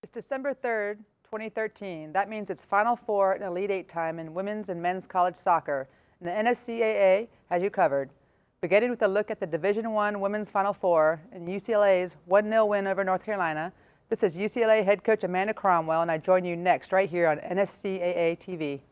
It's December 3rd, 2013. That means it's Final Four and Elite Eight time in women's and men's college soccer. And the NSCAA has you covered. Beginning with a look at the Division I Women's Final Four and UCLA's 1-0 win over North Carolina. This is UCLA head coach Amanda Cromwell, and I join you next right here on NSCAA TV.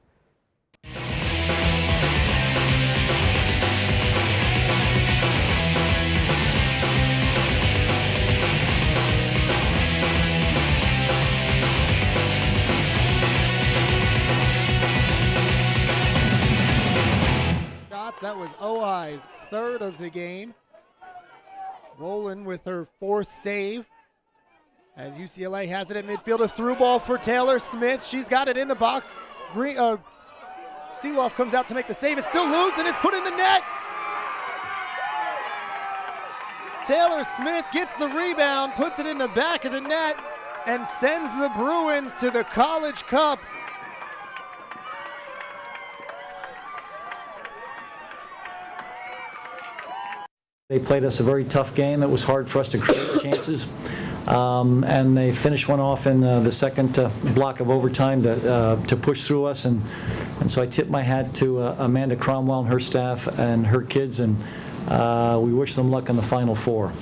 That was OI's third of the game. Rowland with her fourth save. As UCLA has it at midfield, a through ball for Taylor Smith. She's got it in the box. Seeloff comes out to make the save. It's still loose and it's put in the net. Taylor Smith gets the rebound, puts it in the back of the net, and sends the Bruins to the College Cup. They played us a very tough game. It was hard for us to create chances, and they finished one off in the second block of overtime to push through us. And so I tip my hat to Amanda Cromwell and her staff and her kids, and we wish them luck in the Final Four.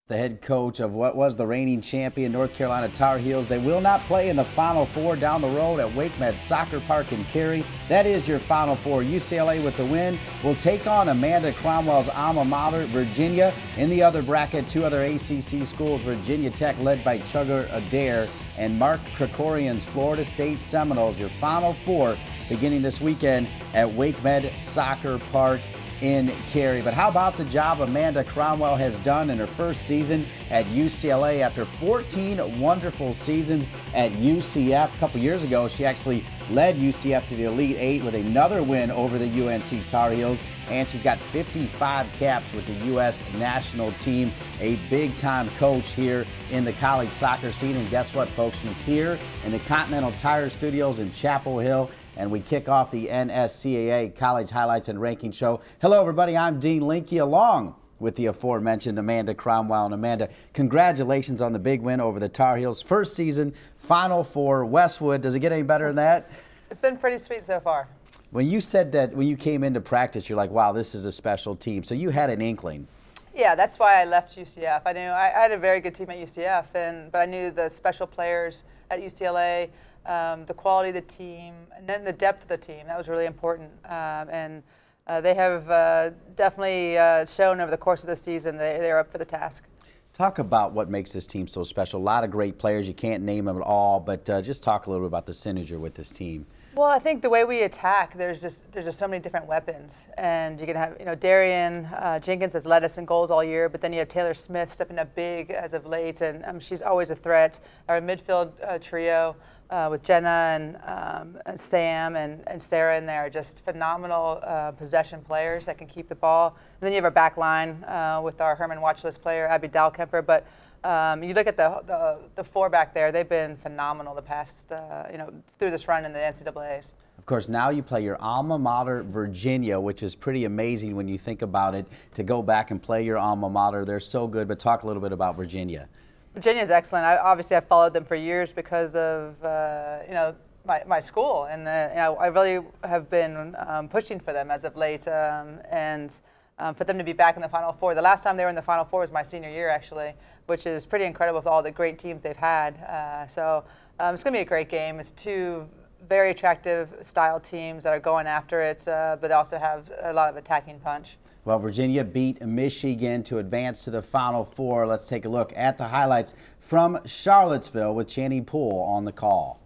The head coach of what was the reigning champion North Carolina Tar Heels. They will not play in the Final Four down the road at WakeMed Soccer Park in Cary. That is your Final Four. UCLA with the win will take on Amanda Cromwell's alma mater, Virginia. In the other bracket, two other ACC schools, Virginia Tech led by Chugger Adair and Mark Krikorian's Florida State Seminoles. Your Final Four beginning this weekend at WakeMed Soccer Park in Cary. But how about the job Amanda Cromwell has done in her first season at UCLA after 14 wonderful seasons at UCF? A couple years ago, she actually led UCF to the Elite Eight with another win over the UNC Tar Heels, and she's got 55 caps with the U.S. national team. A big-time coach here in the college soccer scene. And guess what, folks? She's here in the Continental Tire Studios in Chapel Hill, and we kick off the NSCAA College Highlights and Ranking Show. Hello, everybody. I'm Dean Linke, along with the aforementioned Amanda Cromwell. And Amanda, congratulations on the big win over the Tar Heels. First season, Final Four, Westwood. Does it get any better than that? It's been pretty sweet so far. When you said that, when you came into practice, you're like, wow, this is a special team. So you had an inkling. Yeah, that's why I left UCF. I knew I had a very good team at UCF, but I knew the special players at UCLA, the quality of the team, and then the depth of the team. That was really important. They have definitely shown over the course of the season they're up for the task. Talk about what makes this team so special. A lot of great players. You can't name them at all, but just talk a little bit about the synergy with this team. Well, I think the way we attack, there's just so many different weapons, and you can have Darian Jenkins has led us in goals all year, but then you have Taylor Smith stepping up big as of late, and she's always a threat. Our midfield trio with Jenna and Sam and Sarah in there are just phenomenal possession players that can keep the ball. And then you have our back line with our Hermann watch list player Abby Dalkemper, but you look at the four back there; they've been phenomenal the past, through this run in the NCAAs. Of course, now you play your alma mater, Virginia, which is pretty amazing when you think about it. To go back and play your alma mater, they're so good. But talk a little bit about Virginia. Virginia is excellent. Obviously, I've followed them for years because of my school, and I really have been pushing for them as of late, and for them to be back in the Final Four. The last time they were in the Final Four was my senior year, actually, which is pretty incredible with all the great teams they've had. So it's going to be a great game. It's two very attractive style teams that are going after it, but also have a lot of attacking punch. Well, Virginia beat Michigan to advance to the Final Four. Let's take a look at the highlights from Charlottesville with Channing Poole on the call.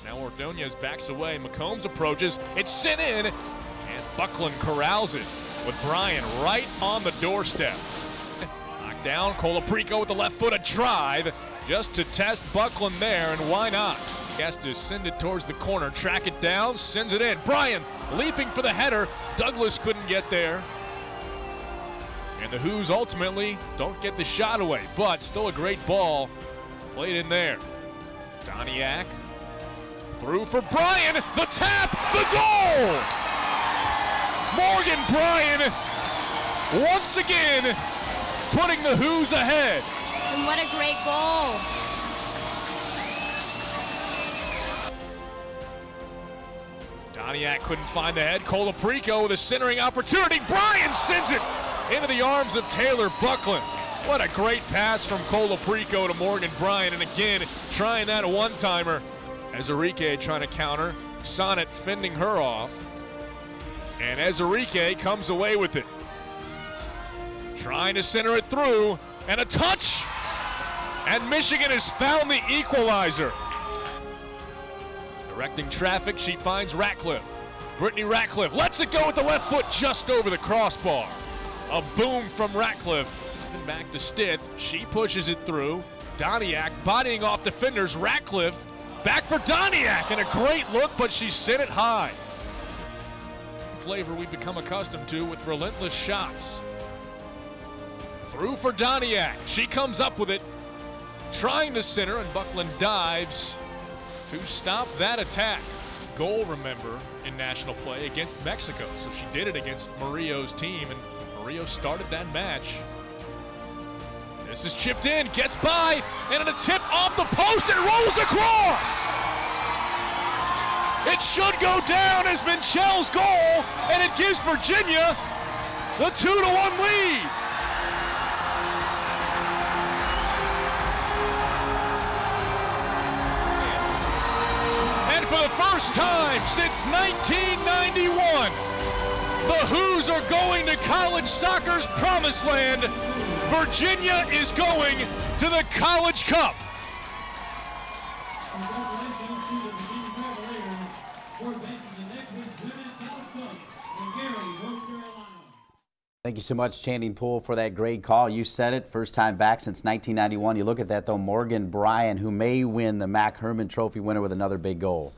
Now Ordonez backs away. McCombs approaches. It's sent in, and Buckland corrals it with Bryan right on the doorstep. Knocked down. Colaprico with the left foot, a drive just to test Buckland there, and why not? He has to send it towards the corner, track it down, sends it in. Bryan leaping for the header. Douglas couldn't get there. And the Who's ultimately don't get the shot away, but still a great ball played in there. Doniak through for Bryan, the tap, the goal! Morgan Bryan once again putting the Who's ahead. And what a great goal. Doniak couldn't find the head. Colaprico with a centering opportunity. Bryan sends it into the arms of Taylor Buckland. What a great pass from Colaprico to Morgan Bryan. And again, trying that one-timer as Enrique trying to counter. Sonnet fending her off. And as Enrique comes away with it. Trying to center it through. And a touch. And Michigan has found the equalizer. Directing traffic, she finds Ratcliffe. Brittany Ratcliffe lets it go with the left foot just over the crossbar. A boom from Ratcliffe. And back to Stith. She pushes it through. Doniak bodying off defenders. Ratcliffe back for Doniak. And a great look, but she sent it high. Flavor we've become accustomed to with relentless shots. Through for Doniak. She comes up with it. Trying to center, and Buckland dives to stop that attack. Goal, remember, in national play against Mexico. So she did it against Murillo's team, and Murillo started that match. This is chipped in, gets by, and in a tip off the post, it rolls across! It should go down as Minchel's goal, and it gives Virginia the 2-1 lead. For the first time since 1991, the Who's are going to college soccer's promised land. Virginia is going to the College Cup. Thank you so much, Channing Poole, for that great call. You said it, first time back since 1991. You look at that, though, Morgan Bryan, who may win the MAC Hermann Trophy winner with another big goal.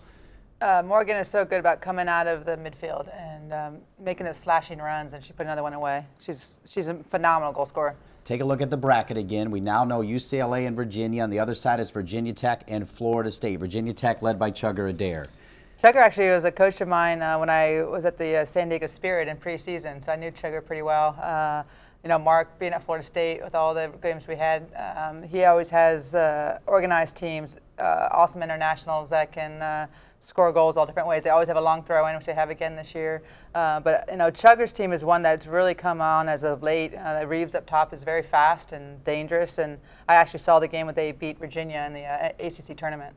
Morgan is so good about coming out of the midfield and making those slashing runs, and she put another one away. She's a phenomenal goal scorer. Take a look at the bracket again. We now know UCLA and Virginia. On the other side is Virginia Tech and Florida State. Virginia Tech led by Chugger Adair. Chugger actually was a coach of mine when I was at the San Diego Spirit in preseason, so I knew Chugger pretty well. You know, Mark being at Florida State with all the games we had, he always has organized teams, awesome internationals that can score goals all different ways. They always have a long throw in, which they have again this year. But you know, Chugger's team is one that's really come on as of late. Reeves up top is very fast and dangerous, and I actually saw the game when they beat Virginia in the ACC tournament.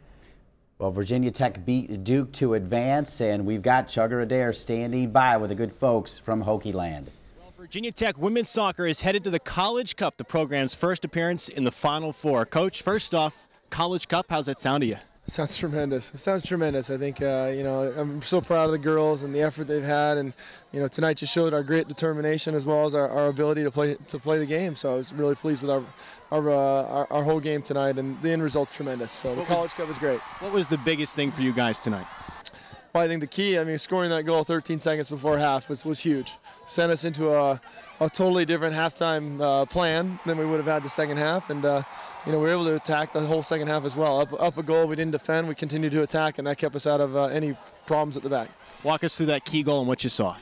Well, Virginia Tech beat Duke to advance, and we've got Chugger Adair standing by with the good folks from Hokie Land. Well, Virginia Tech women's soccer is headed to the College Cup, the program's first appearance in the Final Four. Coach, first off, College Cup, how's that sound to you? It sounds tremendous. It sounds tremendous. I think, you know, I'm so proud of the girls and the effort they've had, and you know, tonight just showed our great determination as well as our ability to play the game. So I was really pleased with our whole game tonight, and the end result's tremendous. So the College Cup was great. What was the biggest thing for you guys tonight? Well, I think the key, I mean, scoring that goal 13 seconds before half was huge. Sent us into a totally different halftime plan than we would have had the second half, and you know, we were able to attack the whole second half as well. Up a goal, we didn't defend, we continued to attack, and that kept us out of any problems at the back. Walk us through that key goal and what you saw.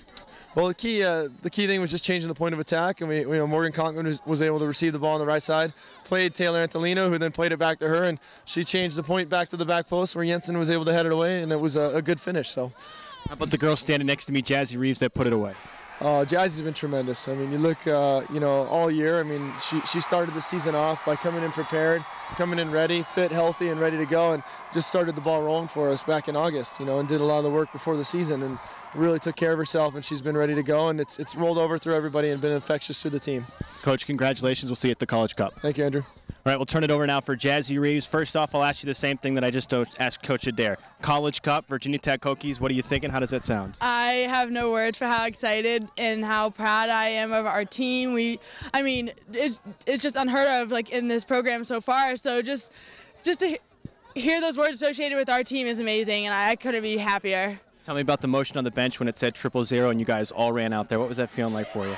Well, the key thing was just changing the point of attack, and Morgan Conklin was able to receive the ball on the right side, played Taylor Antolino, who then played it back to her, and she changed the point back to the back post where Jensen was able to head it away, and it was a good finish. So, how about the girl standing next to me, Jazzy Reeves, that put it away? Jazzy's been tremendous. I mean, you look, you know, all year. I mean, she started the season off by coming in prepared, coming in ready, fit, healthy, and ready to go, and just started the ball rolling for us back in August, you know, and did a lot of the work before the season, and really took care of herself, and she's been ready to go, and it's rolled over through everybody and been infectious through the team. Coach, congratulations. We'll see you at the College Cup. Thank you, Andrew. All right, we'll turn it over now for Jazzy Reeves. First off, I'll ask you the same thing that I just asked Coach Adair. College Cup, Virginia Tech Hokies, what are you thinking? How does that sound? I have no words for how excited and how proud I am of our team. I mean, it's just unheard of, like, in this program so far. So just to hear those words associated with our team is amazing, and I couldn't be happier. Tell me about the motion on the bench when it said 0-0 and you guys all ran out there. What was that feeling like for you?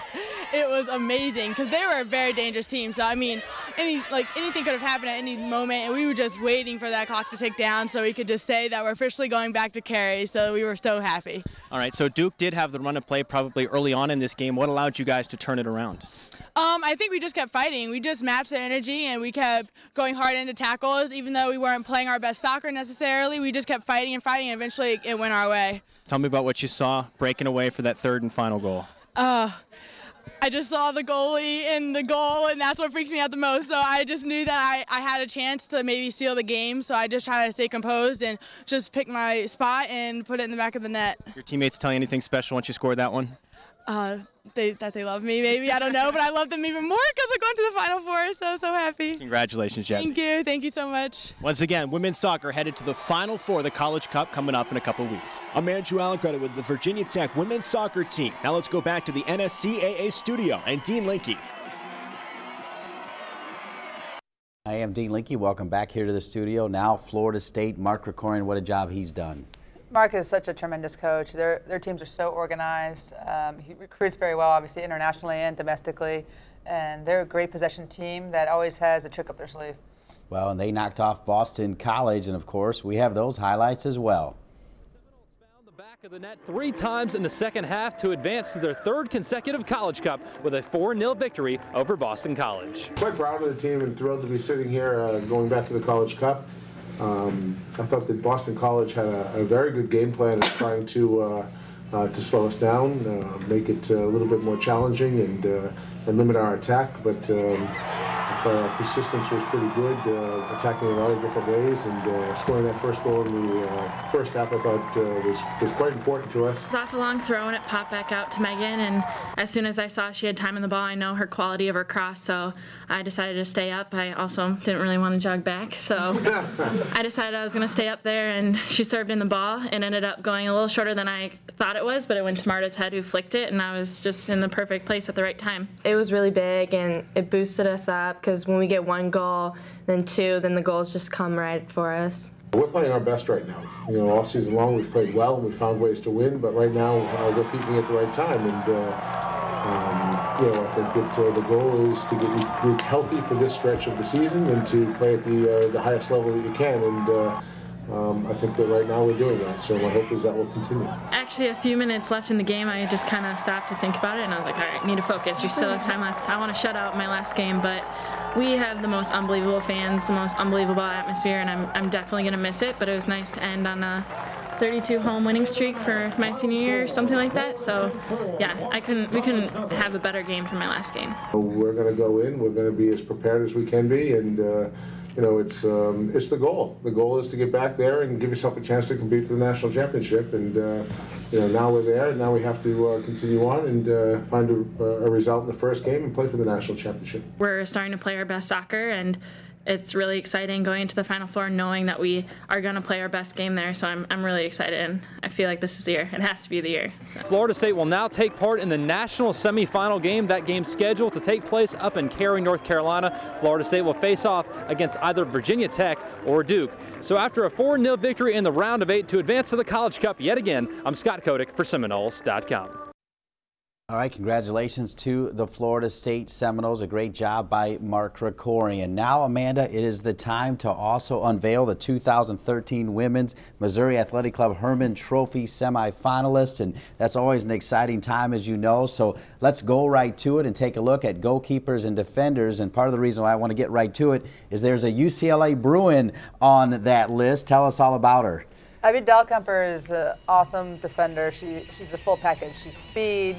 It was amazing because they were a very dangerous team. So, I mean, anything could have happened at any moment, and we were just waiting for that clock to tick down so we could just say that we're officially going back to carry. So we were so happy. All right, so Duke did have the run of play probably early on in this game. What allowed you guys to turn it around? I think we just kept fighting. We just matched their energy, and we kept going hard into tackles. Even though we weren't playing our best soccer necessarily, we just kept fighting and fighting, and eventually it went our way. Tell me about what you saw breaking away for that third and final goal. I just saw the goalie in the goal, and that's what freaks me out the most. So I just knew that I had a chance to maybe seal the game, so I just tried to stay composed and just pick my spot and put it in the back of the net. Your teammates tell you anything special once you scored that one? That they love me, maybe. I don't know, but I love them even more because we're going to the Final Four, so happy. Congratulations, Jasmine. Thank you so much. Once again, women's soccer headed to the Final Four of the College Cup coming up in a couple weeks. I'm Andrew Allecredited with the Virginia Tech women's soccer team. Now let's go back to the NSCAA studio and Dean Linke. I am Dean Linke. Welcome back here to the studio. Now Florida State, Mark Krikorian, what a job he's done. Mark is such a tremendous coach. Their teams are so organized. He recruits very well, obviously internationally and domestically, and they're a great possession team that always has a trick up their sleeve. Well, and they knocked off Boston College, and of course we have those highlights as well. Found the back of the net 3 times in the second half to advance to their 3rd consecutive College Cup with a 4-0 victory over Boston College. Quite proud of the team and thrilled to be sitting here going back to the College Cup. I thought that Boston College had a very good game plan in trying to slow us down, make it a little bit more challenging and limit our attack. But our persistence was pretty good, attacking in a lot of different ways, and scoring that first goal in the first half I thought was quite important to us. It was off a long throw and it popped back out to Megan, and as soon as I saw she had time in the ball, I know her quality of her cross, so I decided to stay up. I also didn't really want to jog back, so I decided I was going to stay up there, and she served in the ball and ended up going a little shorter than I thought it was, but it went to Marta's head, who flicked it, and I was just in the perfect place at the right time. It was really big, and it boosted us up, because when we get 1 goal, then 2, then the goals just come right for us. We're playing our best right now. You know, all season long we've played well and we found ways to win, but right now we're peaking at the right time. And you know, I think that the goal is to get your group healthy for this stretch of the season and to play at the highest level that you can. And I think that right now we're doing that, so my hope is that will continue. Actually, a few minutes left in the game, I just kind of stopped to think about it, and I was like, all right, need to focus. You still have time left. I want to shut out my last game, but we have the most unbelievable fans, the most unbelievable atmosphere, and I'm definitely going to miss it, but it was nice to end on a 32 home winning streak for my senior year or something like that. So yeah, we couldn't have a better game for my last game. We're going to go in, we're going to be as prepared as we can be, and you know, it's the goal. The goal is to get back there and give yourself a chance to compete for the national championship. And you know, now we're there. Now we have to continue on and find a result in the first game and play for the national championship. We're starting to play our best soccer, and it's really exciting going into the Final Four, knowing that we are going to play our best game there. So I'm really excited, and I feel like this is the year. It has to be the year. So. Florida State will now take part in the national semifinal game. That game scheduled to take place up in Cary, North Carolina. Florida State will face off against either Virginia Tech or Duke. So after a 4-0 victory in the round of 8 to advance to the College Cup yet again, I'm Scott Kotick for Seminoles.com. All right, congratulations to the Florida State Seminoles. A great job by Mark Krikorian. Now, Amanda, it is the time to also unveil the 2013 Women's Missouri Athletic Club Hermann Trophy semifinalists, and that's always an exciting time, as you know. So let's go right to it and take a look at goalkeepers and defenders. And part of the reason why I want to get right to it is there's a UCLA Bruin on that list. Tell us all about her. Ivy Dahlkemper is an awesome defender. She's the full package. She's speed.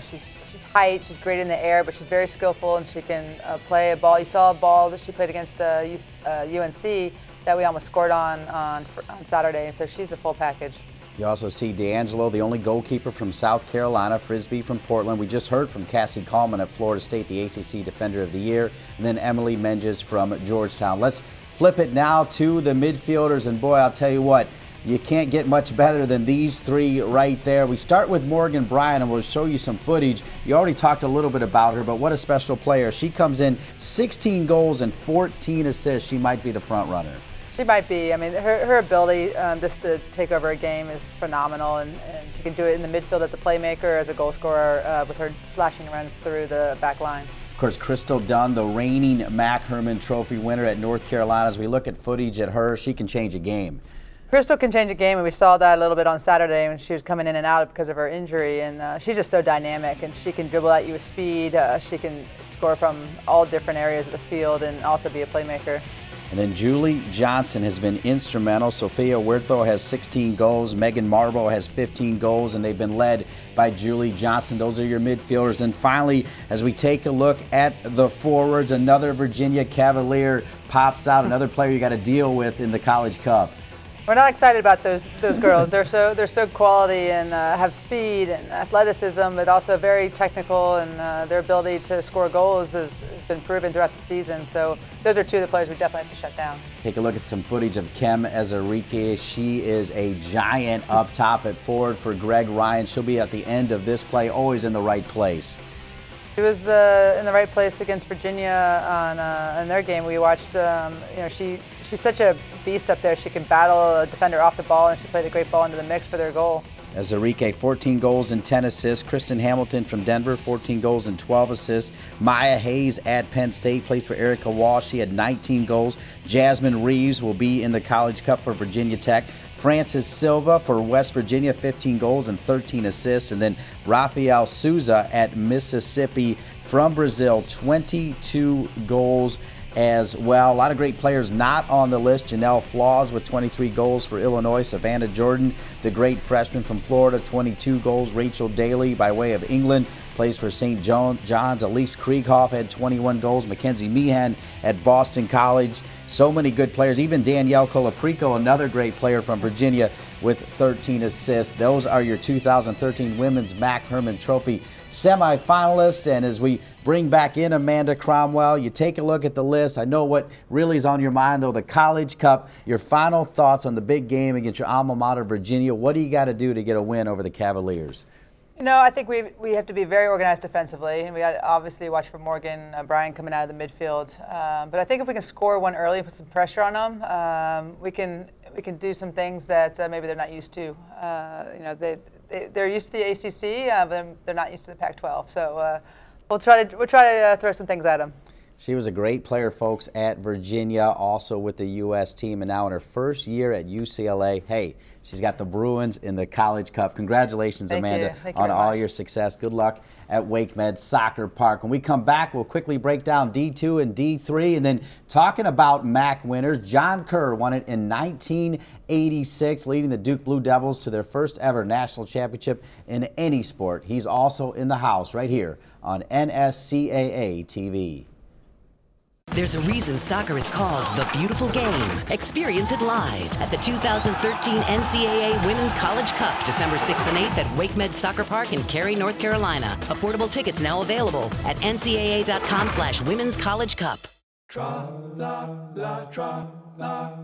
She's height, she's great in the air, but she's very skillful, and she can play a ball. You saw a ball that she played against UNC that we almost scored on Saturday, and so she's a full package. You also see D'Angelo, the only goalkeeper from South Carolina, Frisbee from Portland. We just heard from Cassie Coleman at Florida State, the ACC Defender of the Year, and then Emily Menges from Georgetown. Let's flip it now to the midfielders, and boy, I'll tell you what, you can't get much better than these 3 right there. We start with Morgan Bryant, and we'll show you some footage. You already talked a little bit about her, but what a special player. She comes in 16 goals and 14 assists. She might be the front runner. She might be. I mean, her ability just to take over a game is phenomenal, and she can do it in the midfield as a playmaker, as a goal scorer, with her slashing runs through the back line. Of course, Crystal Dunn, the reigning MAC Hermann Trophy winner at North Carolina. As we look at footage at her, she can change a game. Crystal can change a game, and we saw that a little bit on Saturday when she was coming in and out because of her injury. And she's just so dynamic, and she can dribble at you with speed. She can score from all different areas of the field and also be a playmaker. And then Julie Johnson has been instrumental. Sophia Huerto has 16 goals. Megan Marble has 15 goals, and they've been led by Julie Johnson. Those are your midfielders. And finally, as we take a look at the forwards, another Virginia Cavalier pops out, another player you got to deal with in the College Cup. We're not excited about those girls. They're so quality and have speed and athleticism, but also very technical, and their ability to score goals has been proven throughout the season. So those are two of the players we definitely have to shut down. Take a look at some footage of Kem Ezerike. She is a giant up top at forward for Greg Ryan. She'll be at the end of this play, always in the right place. She was in the right place against Virginia in their game. We watched. She's such a beast up there. She can battle a defender off the ball, and she played a great ball into the mix for their goal. Ezerike, 14 goals and 10 assists. Kristen Hamilton from Denver, 14 goals and 12 assists. Maya Hayes at Penn State plays for Erica Walsh. She had 19 goals. Jasmine Reeves will be in the College Cup for Virginia Tech. Francis Silva for West Virginia, 15 goals and 13 assists. And then Rafael Souza at Mississippi from Brazil, 22 goals as well. A lot of great players not on the list. Janelle Flaws with 23 goals for Illinois. Savannah Jordan, the great freshman from Florida, 22 goals. Rachel Daly by way of England plays for St. John's. Elise Krieghoff had 21 goals. Mackenzie Meehan at Boston College. So many good players. Even Danielle Colaprico, another great player from Virginia, with 13 assists. Those are your 2013 Women's MAC Hermann Trophy semifinalists. And as we bring back in Amanda Cromwell, you take a look at the list. I know what really is on your mind, though, the College Cup. Your final thoughts on the big game against your alma mater, Virginia. What do you got to do to get a win over the Cavaliers? You know, I think we have to be very organized defensively, and we got to obviously watch for Morgan Bryan coming out of the midfield. But I think if we can score one early and put some pressure on them, we can do some things that maybe they're not used to. You know, they're used to the ACC, but they're not used to the Pac-12. So we'll try to throw some things at them. She was a great player, folks, at Virginia, also with the U.S. team, and now in her first year at UCLA. Hey, she's got the Bruins in the College Cup. Congratulations, Amanda, on all your success. Good luck at Wake Med Soccer Park. When we come back, we'll quickly break down D2 and D3, and then talking about MAC winners. John Kerr won it in 1986, leading the Duke Blue Devils to their first ever national championship in any sport. He's also in the house right here on NSCAA TV. There's a reason soccer is called the beautiful game. Experience it live at the 2013 NCAA Women's College Cup, December 6th and 8th at Wake Med Soccer Park in Cary, North Carolina. Affordable tickets now available at ncaa.com/Women's College Cup. Tra-la-la, tra-la-la,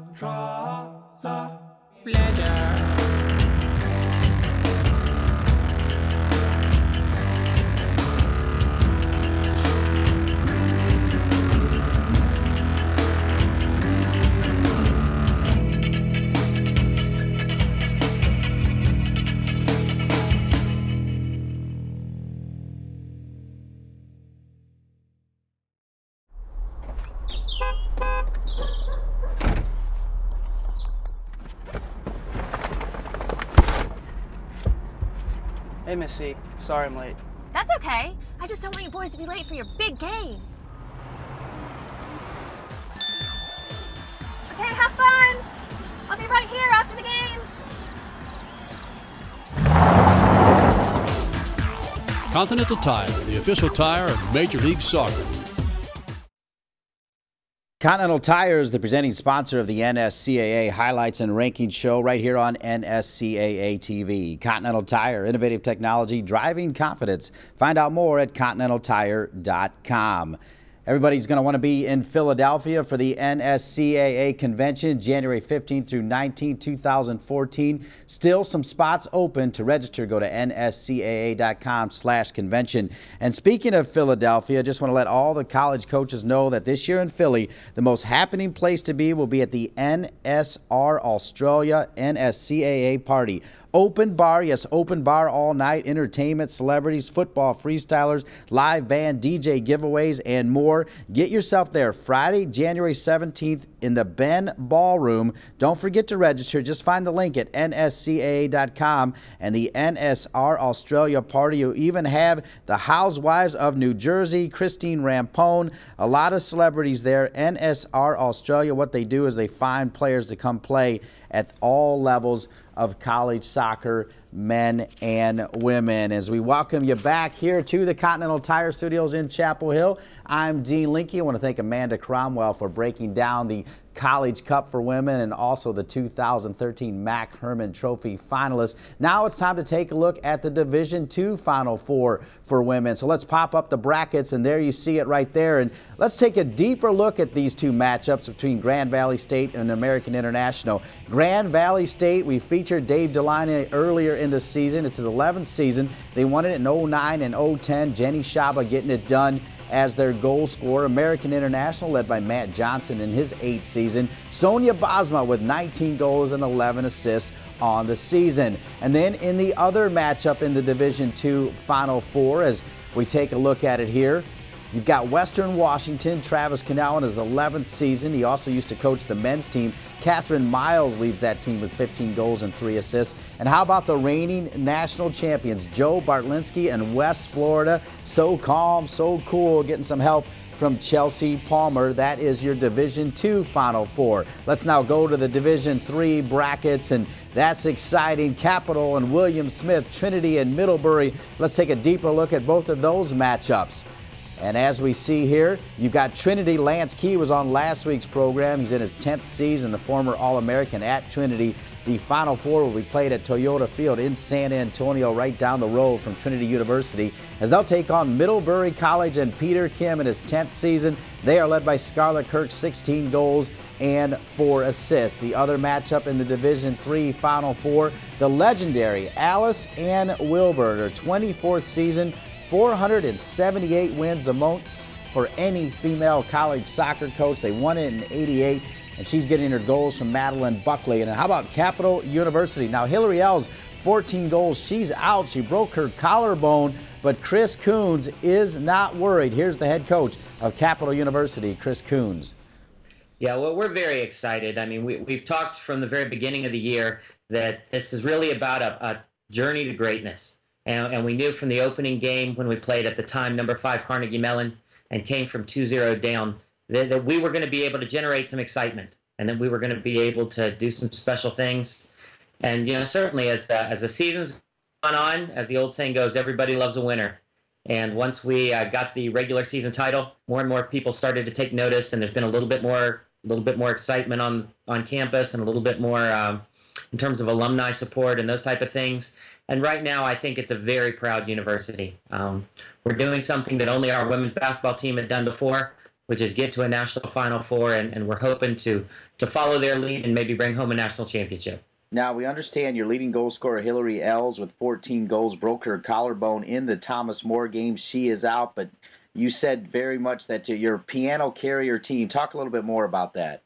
Hey, Miss C. Sorry I'm late. That's okay. I just don't want you boys to be late for your big game. Okay, have fun. I'll be right here after the game. Continental Tire, the official tire of Major League Soccer. Continental Tire is the presenting sponsor of the NSCAA Highlights and Rankings show right here on NSCAA TV. Continental Tire, innovative technology, driving confidence. Find out more at continentaltire.com. Everybody's going to want to be in Philadelphia for the NSCAA convention, January 15th through 19th, 2014. Still some spots open. To register, go to nscaa.com/convention. And speaking of Philadelphia, I just want to let all the college coaches know that this year in Philly, the most happening place to be will be at the NSR Australia NSCAA party. Open bar, yes, open bar all night, entertainment, celebrities, football, freestylers, live band, DJ giveaways, and more. Get yourself there Friday, January 17th in the Ben Ballroom. Don't forget to register. Just find the link at nscaa.com. And the NSR Australia party, you'll even have the Housewives of New Jersey, Christine Rampone, a lot of celebrities there. NSR Australia, what they do is they find players to come play at all levels of college soccer, men and women. As we welcome you back here to the Continental Tire Studios in Chapel Hill, I'm Dean Linke. I want to thank Amanda Cromwell for breaking down the College Cup for women and also the 2013 MAC Hermann Trophy finalists. Now it's time to take a look at the Division II Final Four for women. So let's pop up the brackets, and there you see it right there. And let's take a deeper look at these two matchups between Grand Valley State and American International. Grand Valley State, we featured Dave Delaney earlier in the season. It's his 11th season. They won it in 09 and 010. Jenny Shaba getting it done as their goal scorer. American International, led by Matt Johnson in his 8th season. Sonia Bosma with 19 goals and 11 assists on the season. And then in the other matchup in the Division II Final Four, as we take a look at it here, you've got Western Washington, Travis Cannell in his 11th season. He also used to coach the men's team. Catherine Miles leads that team with 15 goals and 3 assists. And how about the reigning national champions, Joe Bartlinski and West Florida? So calm, so cool, getting some help from Chelsea Palmer. That is your Division II Final Four. Let's now go to the Division III brackets, and that's exciting. Capital and William Smith, Trinity and Middlebury. Let's take a deeper look at both of those matchups. And as we see here, you've got Trinity. Lance Key was on last week's program. He's in his 10th season, the former All-American at Trinity. The Final Four will be played at Toyota Field in San Antonio, right down the road from Trinity University, as they'll take on Middlebury College and Peter Kim in his 10th season. They are led by Scarlett Kirk, 16 goals and 4 assists. The other matchup in the Division III Final Four, the legendary Alice Ann Wilbur, her 24th season, 478 wins, the most for any female college soccer coach. They won it in '88, and she's getting her goals from Madeline Buckley. And how about Capital University? Now, Hillary L's 14 goals. She's out. She broke her collarbone, but Chris Kouns is not worried. Here's the head coach of Capital University, Chris Kouns. Yeah, well, we're very excited. I mean, we've talked from the very beginning of the year that this is really about a journey to greatness. And we knew from the opening game when we played at the time number 5 Carnegie Mellon and came from 2-0 down that we were going to be able to generate some excitement and that we were going to be able to do some special things. And, you know, certainly as the season's gone on, as the old saying goes, everybody loves a winner. And once we got the regular season title, more and more people started to take notice, and there's been a little bit more excitement on campus and a little bit more in terms of alumni support and those type of things. And right now, I think it's a very proud university. We're doing something that only our women's basketball team had done before, which is get to a national Final Four, and we're hoping to follow their lead and maybe bring home a national championship. Now, we understand your leading goal scorer, Hillary Els, with 14 goals, broke her collarbone in the Thomas More game. She is out, but you said very much that your piano carrier team. Talk a little bit more about that.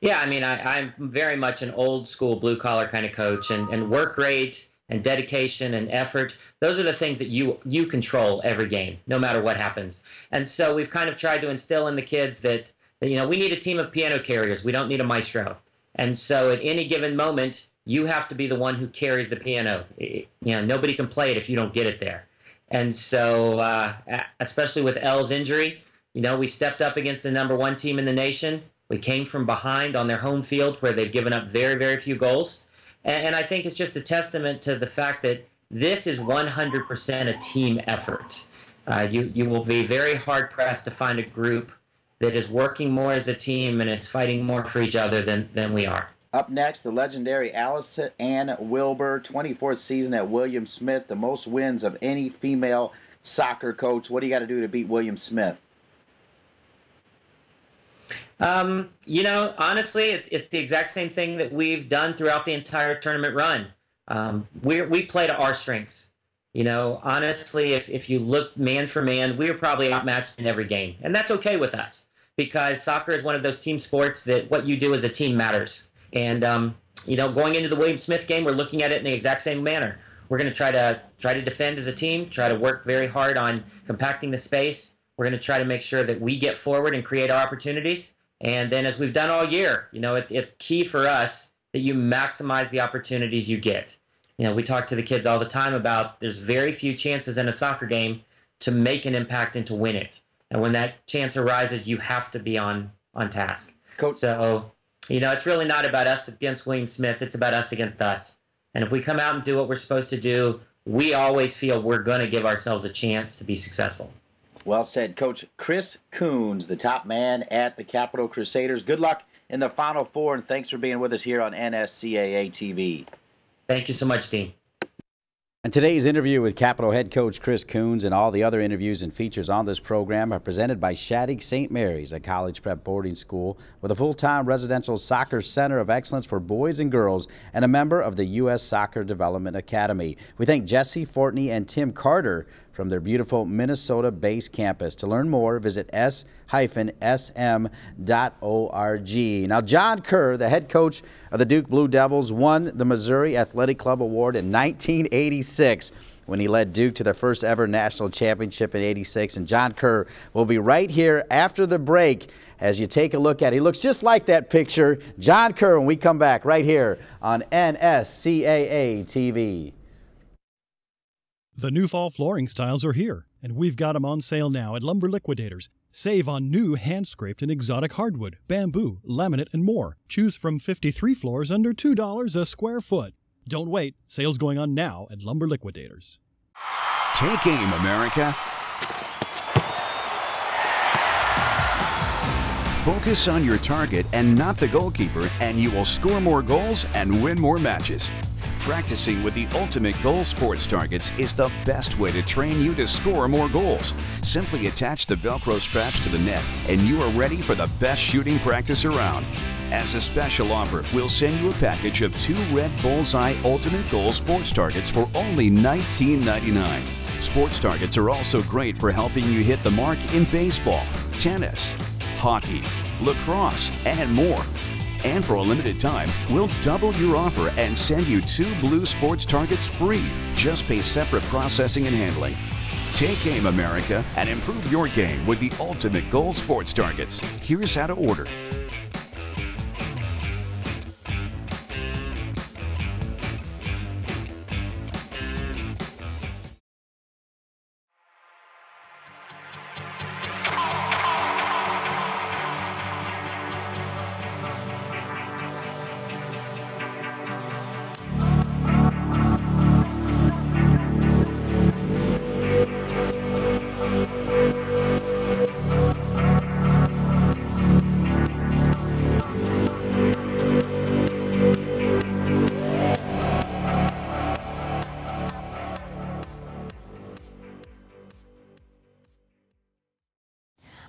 Yeah, I mean, I'm very much an old-school blue-collar kind of coach, and work rate and dedication and effort, those are the things that you control every game, no matter what happens. And so we've kind of tried to instill in the kids that you know, we need a team of piano carriers. We don't need a maestro. And so at any given moment, you have to be the one who carries the piano. You know, nobody can play it if you don't get it there. And so, especially with Elle's injury, you know, we stepped up against the #1 team in the nation. We came from behind on their home field where they've given up very, very few goals. And I think it's just a testament to the fact that this is 100% a team effort. You will be very hard-pressed to find a group that is working more as a team and is fighting more for each other than we are. Up next, the legendary Alice Ann Wilbur, 24th season at William Smith, the most wins of any female soccer coach. What do you got to do to beat William Smith? You know, honestly, it's the exact same thing that we've done throughout the entire tournament run. We play to our strengths. You know, honestly, if you look man for man, we were probably outmatched in every game. And that's okay with us, because soccer is one of those team sports that what you do as a team matters. And, you know, going into the William Smith game, we're looking at it in the exact same manner. We're going to try to defend as a team, try to work very hard on compacting the space. We're going to try to make sure that we get forward and create our opportunities. And then, as we've done all year, you know, it's key for us that you maximize the opportunities you get. You know, we talk to the kids all the time about there's very few chances in a soccer game to make an impact and to win it. And when that chance arises, you have to be on task. Coach. So, you know, it's really not about us against William Smith. It's about us against us. And if we come out and do what we're supposed to do, we always feel we're going to give ourselves a chance to be successful. Well said, Coach Chris Kouns, the top man at the Capital Crusaders. Good luck in the Final Four, and thanks for being with us here on NSCAA TV. Thank you so much, Dean. And today's interview with Capital head coach Chris Kouns and all the other interviews and features on this program are presented by Shattuck St. Mary's, a college prep boarding school with a full-time residential soccer center of excellence for boys and girls and a member of the U.S. Soccer Development Academy. We thank Jesse Fortney and Tim Carter from their beautiful Minnesota-based campus. To learn more, visit s-sm.org. Now, John Kerr, the head coach of the Duke Blue Devils, won the Missouri Athletic Club Award in 1986 when he led Duke to their first ever national championship in '86. And John Kerr will be right here after the break as you take a look at it. He looks just like that picture. John Kerr, when we come back right here on NSCAA TV. The new fall flooring styles are here, and we've got them on sale now at Lumber Liquidators. Save on new hand-scraped and exotic hardwood, bamboo, laminate, and more. Choose from 53 floors under $2 a square foot. Don't wait. Sales going on now at Lumber Liquidators. Take aim, America. Focus on your target and not the goalkeeper, and you will score more goals and win more matches. Practicing with the Ultimate Goal Sports Targets is the best way to train you to score more goals. Simply attach the Velcro straps to the net and you are ready for the best shooting practice around. As a special offer, we'll send you a package of 2 red Bullseye Ultimate Goal Sports Targets for only $19.99. Sports Targets are also great for helping you hit the mark in baseball, tennis, hockey, lacrosse, and more. And for a limited time, we'll double your offer and send you 2 blue sports targets free. Just pay separate processing and handling. Take aim, America, and improve your game with the Ultimate Goal Sports Targets. Here's how to order.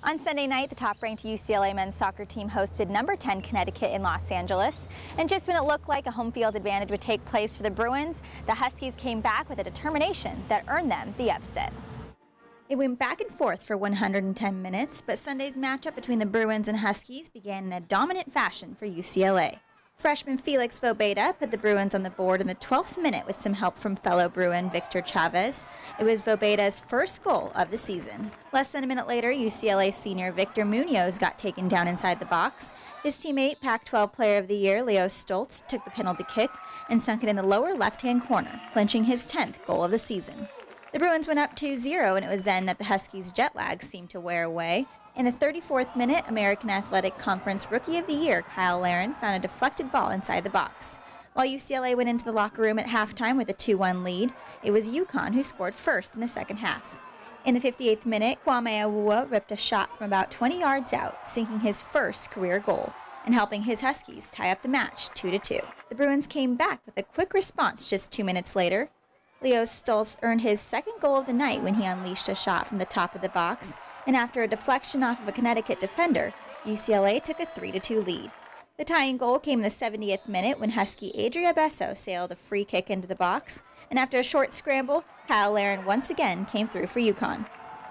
On Sunday night, the top-ranked UCLA men's soccer team hosted number 10 Connecticut in Los Angeles. And just when it looked like a home field advantage would take place for the Bruins, the Huskies came back with a determination that earned them the upset. It went back and forth for 110 minutes, but Sunday's matchup between the Bruins and Huskies began in a dominant fashion for UCLA. Freshman Felix Vobeda put the Bruins on the board in the 12th minute with some help from fellow Bruin Victor Chavez. It was Vobeda's first goal of the season. Less than a minute later, UCLA senior Victor Munoz got taken down inside the box. His teammate, Pac-12 Player of the Year Leo Stoltz, took the penalty kick and sunk it in the lower left-hand corner, clinching his 10th goal of the season. The Bruins went up 2-0, and it was then that the Huskies' jet lag seemed to wear away. In the 34th minute, American Athletic Conference Rookie of the Year Kyle Larin found a deflected ball inside the box. While UCLA went into the locker room at halftime with a 2-1 lead, it was UConn who scored first in the second half. In the 58th minute, Kwame Awuah ripped a shot from about 20 yards out, sinking his first career goal and helping his Huskies tie up the match 2-2. The Bruins came back with a quick response just 2 minutes later. Leo Stolz earned his second goal of the night when he unleashed a shot from the top of the box, and after a deflection off of a Connecticut defender, UCLA took a 3-2 lead. The tying goal came in the 70th minute when Husky Adria Besso sailed a free kick into the box, and after a short scramble, Kyle Laren once again came through for UConn,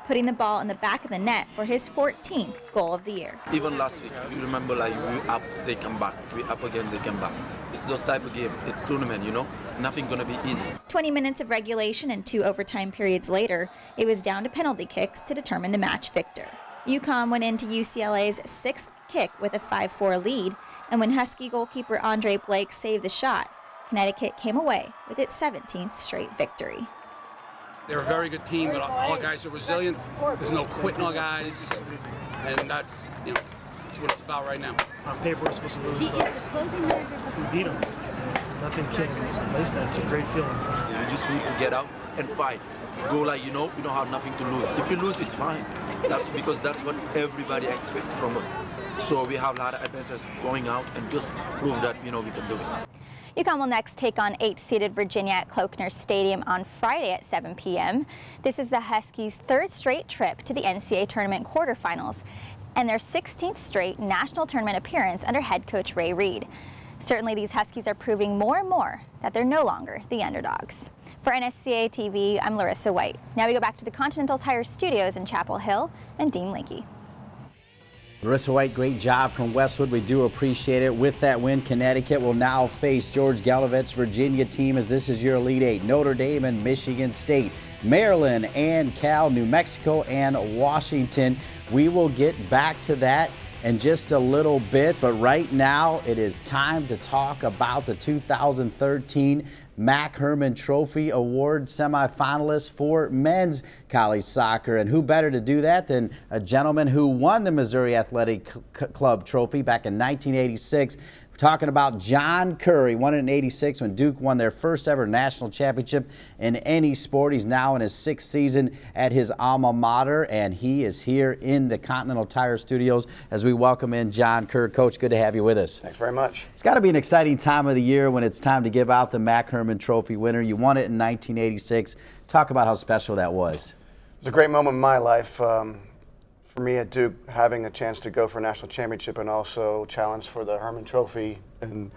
putting the ball in the back of the net for his 14th goal of the year. Even last week, you remember, like, we up, they come back. We up again, they come back. It's those type of game. It's tournament, you know? Nothing gonna be easy. 20 minutes of regulation and 2 overtime periods later, it was down to penalty kicks to determine the match victor. UConn went into UCLA's 6th kick with a 5-4 lead, and when Husky goalkeeper Andre Blake saved the shot, Connecticut came away with its 17th straight victory. They're a very good team, but all guys are resilient. There's no quitting all guys, and that's, you know, that's what it's about right now. On paper, we're supposed to lose, but we beat them. Nothing can replace that. It's a great feeling. You just need to get out and fight. Go like, you know, we don't have nothing to lose. If you lose, it's fine. That's because that's what everybody expects from us. So we have a lot of advances going out and just prove that, you know, we can do it. UConn will next take on 8th-seeded Virginia at Kloekner Stadium on Friday at 7 p.m. This is the Huskies' 3rd straight trip to the NCAA tournament quarterfinals and their 16th straight national tournament appearance under head coach Ray Reed. Certainly these Huskies are proving more and more that they're no longer the underdogs. For NSCAATV, I'm Larissa White. Now we go back to the Continental Tire studios in Chapel Hill and Dean Linke. Larissa White, great job from Westwood. We do appreciate it. With that win, Connecticut will now face George Galovet's Virginia team, as this is your Elite Eight. Notre Dame and Michigan State, Maryland and Cal, New Mexico and Washington. We will get back to that in just a little bit, but right now it is time to talk about the 2013 MAC Hermann Trophy Award semifinalists for men's college soccer. And who better to do that than a gentleman who won the Missouri Athletic Club trophy back in 1986. We're talking about John Kerr. He won it in '86 when Duke won their first ever national championship in any sport. He's now in his 6th season at his alma mater, and he is here in the Continental Tire studios as we welcome in John Kerr. Coach, good to have you with us. Thanks very much. It's got to be an exciting time of the year when it's time to give out the MAC Hermann Trophy winner. You won it in 1986. Talk about how special that was. It was a great moment in my life. For me at Duke, having a chance to go for a national championship and also challenge for the Hermann Trophy. And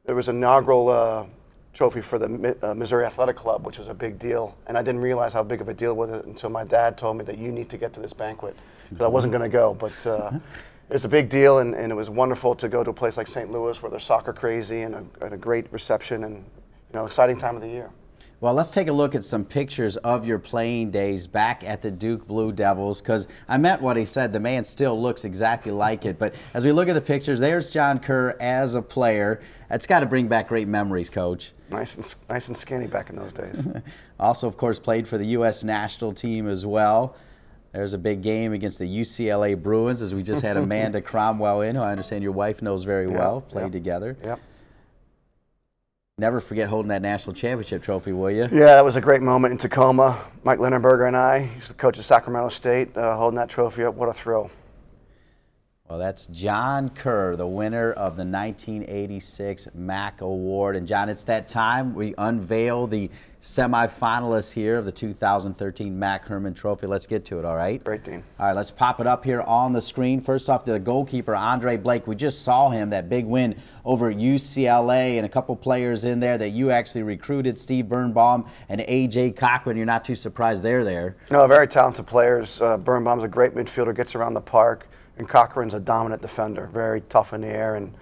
there was an inaugural trophy for the Missouri Athletic Club, which was a big deal. And I didn't realize how big of a deal was it until my dad told me that you need to get to this banquet. But I wasn't going to go, but it's a big deal, and it was wonderful to go to a place like St. Louis where they're soccer crazy and a great reception and, you know, exciting time of the year. Well, let's take a look at some pictures of your playing days back at the Duke Blue Devils, because I meant what he said. The man still looks exactly like it. But as we look at the pictures, there's John Kerr as a player. That's got to bring back great memories, Coach. Nice and skinny back in those days. Also, of course, played for the U.S. national team as well. There's a big game against the UCLA Bruins, as we just had Amanda Cromwell in, who I understand your wife knows very well, played together. Yep. Never forget holding that national championship trophy, will you? Yeah, that was a great moment in Tacoma. Mike Lindenberger and I, he's the coach of Sacramento State, holding that trophy up. What a thrill. Well, that's John Kerr, the winner of the 1986 MAC Award. And, John, it's that time. We unveil the semifinalists here of the 2013 MAC Hermann Trophy. Let's get to it, all right? Great, Dean. All right, let's pop it up here on the screen. First off, the goalkeeper, Andre Blake. We just saw him, that big win over UCLA, and a couple players in there that you actually recruited, Steve Birnbaum and A.J. Cochran. You're not too surprised they're there. No, very talented players. Birnbaum's a great midfielder, gets around the park. And Cochran's a dominant defender, very tough in the air and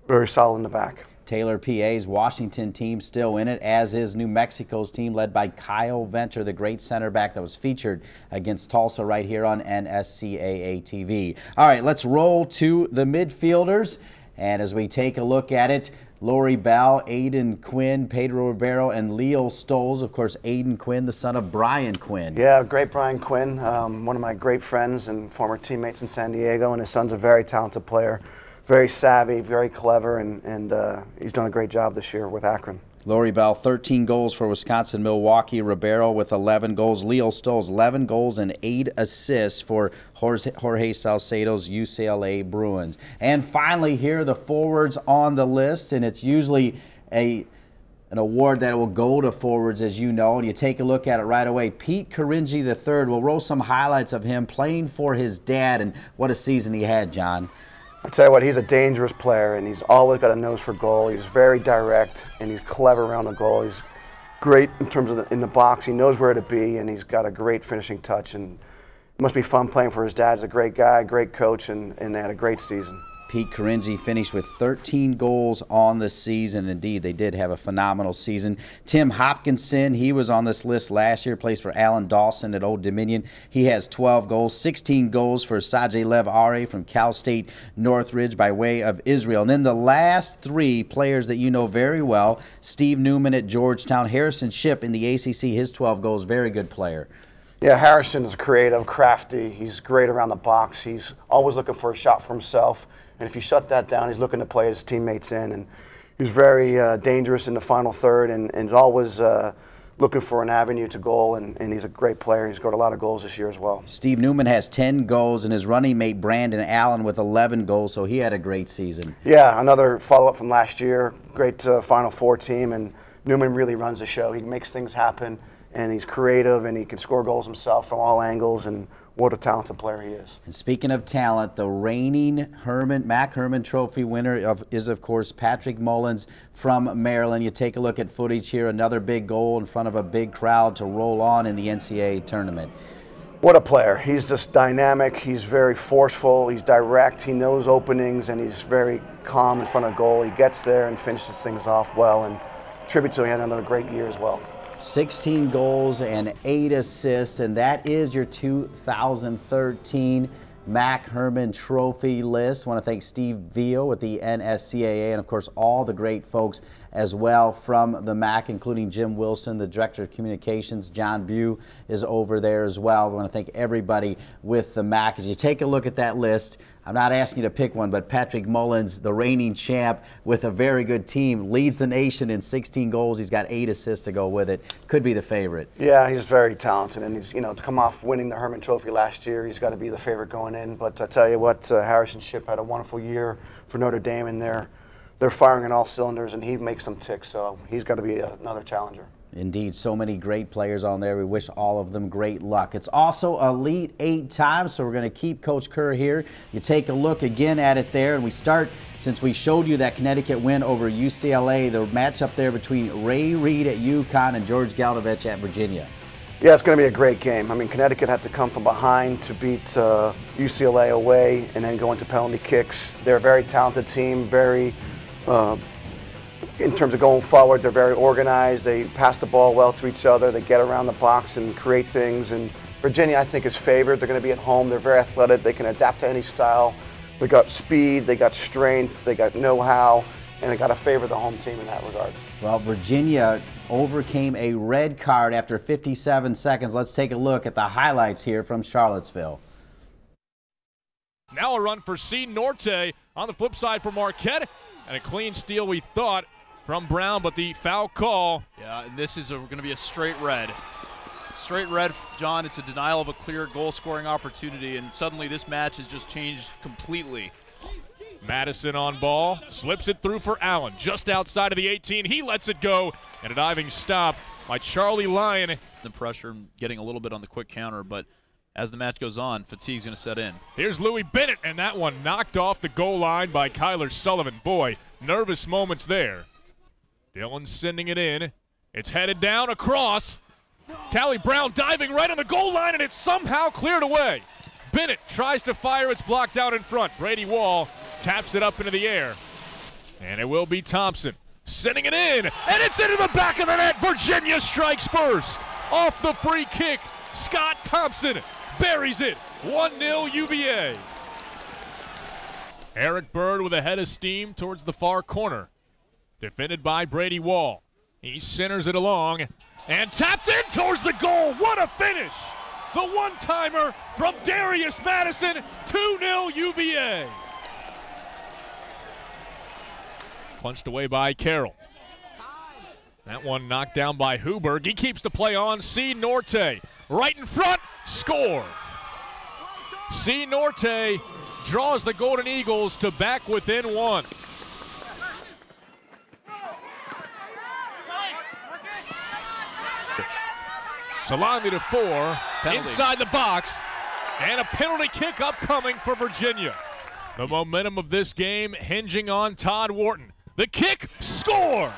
very solid in the back. Taylor PA's Washington team still in it, as is New Mexico's team led by Kyle Venter, the great center back that was featured against Tulsa right here on NSCAA TV. All right, let's roll to the midfielders. And as we take a look at it, Lori Bell, Aiden Quinn, Pedro Ribeiro, and Leo Stolz. Of course, Aiden Quinn, the son of Brian Quinn. Yeah, great Brian Quinn, one of my great friends and former teammates in San Diego, and his son's a very talented player, very savvy, very clever, and he's done a great job this year with Akron. Lori Bell, 13 goals for Wisconsin Milwaukee. Ribeiro with 11 goals. Leo Stolz, 11 goals and 8 assists for Jorge Salcedo's UCLA Bruins. And finally, here are the forwards on the list, and it's usually a an award that will go to forwards, as you know, and you take a look at it right away. Pete Karinji III, we'll roll some highlights of him playing for his dad, and what a season he had, John. I tell you what, he's a dangerous player, and he's always got a nose for goal. He's very direct, and he's clever around the goal. He's great in terms of in the box. He knows where to be, and he's got a great finishing touch. And it must be fun playing for his dad. He's a great guy, great coach, and they had a great season. Pete Karinji finished with 13 goals on the season. Indeed, they did have a phenomenal season. Tim Hopkinson, he was on this list last year, plays for Alan Dawson at Old Dominion. He has 12 goals, 16 goals for Sajay Lev-Are from Cal State Northridge by way of Israel. And then the last three players that you know very well, Steve Newman at Georgetown, Harrison Shipp in the ACC, his 12 goals, very good player. Yeah, Harrison is creative, crafty. He's great around the box. He's always looking for a shot for himself. And if you shut that down, he's looking to play his teammates in. And he's very dangerous in the final third and is always looking for an avenue to goal. And he's a great player. He's scored a lot of goals this year as well. Steve Newman has 10 goals, and his running mate Brandon Allen with 11 goals, so he had a great season. Yeah, another follow-up from last year. Great Final Four team, and Newman really runs the show. He makes things happen, and he's creative, and he can score goals himself from all angles, and what a talented player he is. And speaking of talent, the reigning MAC Hermann Trophy winner is, of course, Patrick Mullins from Maryland. You take a look at footage here, another big goal in front of a big crowd to roll on in the NCAA tournament. What a player. He's just dynamic. He's very forceful. He's direct. He knows openings, and he's very calm in front of goal. He gets there and finishes things off well, and tribute to him, he had another great year as well. 16 goals and 8 assists, and that is your 2013 MAC Hermann Trophy list. I want to thank Steve Vio with the NSCAA, and of course all the great folks as well from the MAC, including Jim Wilson, the Director of Communications. John Bew is over there as well. We want to thank everybody with the MAC. As you take a look at that list, I'm not asking you to pick one, but Patrick Mullins, the reigning champ with a very good team, leads the nation in 16 goals. He's got 8 assists to go with it. Could be the favorite. Yeah, he's very talented, and he's, to come off winning the Hermann Trophy last year, he's got to be the favorite going in. But I tell you what, Harrison Shipp had a wonderful year for Notre Dame, and they're firing on all cylinders, and he makes them tick, so he's got to be another challenger. Indeed, so many great players on there. We wish all of them great luck. It's also Elite 8 time, so we're going to keep Coach Kerr here. You take a look again at it there, and we start, since we showed you that Connecticut win over UCLA, the matchup there between Ray Reid at UConn and George Galvich at Virginia. Yeah, it's going to be a great game. I mean, Connecticut had to come from behind to beat UCLA away and then go into penalty kicks. They're a very talented team, very in terms of going forward, they're very organized. They pass the ball well to each other. They get around the box and create things. And Virginia, I think, is favored. They're going to be at home. They're very athletic. They can adapt to any style. They got speed. They got strength. They got know-how. And they got to favor the home team in that regard. Well, Virginia overcame a red card after 57 seconds. Let's take a look at the highlights here from Charlottesville. Now a run for C. Norte on the flip side for Marquette. And a clean steal, we thought, from Brown, but the foul call. Yeah, and this is going to be a straight red. Straight red, John. It's a denial of a clear goal-scoring opportunity, and suddenly this match has just changed completely. Madison on ball, slips it through for Allen, just outside of the 18. He lets it go, and a diving stop by Charlie Lyon. The pressure getting a little bit on the quick counter, but as the match goes on, fatigue's going to set in. Here's Louis Bennett, and that one knocked off the goal line by Kyler Sullivan. Boy, nervous moments there. Dillon sending it in. It's headed down across. Callie Brown diving right on the goal line, and it's somehow cleared away. Bennett tries to fire. It's blocked out in front. Brady Wall taps it up into the air. And it will be Thompson sending it in, and it's into the back of the net. Virginia strikes first. Off the free kick, Scott Thompson buries it. 1-0 UVA. Eric Bird with a head of steam towards the far corner. Defended by Brady Wall. He centers it along and tapped in towards the goal. What a finish! The one-timer from Darius Madison. 2-0 UVA. Punched away by Carroll. That one knocked down by Huberg. He keeps the play on. C. Norte right in front. Score. C. Norte draws the Golden Eagles to back within one. Salami to 4, Penalty. inside the box, and a penalty kick upcoming for Virginia. The momentum of this game hinging on Todd Wharton. The kick, score!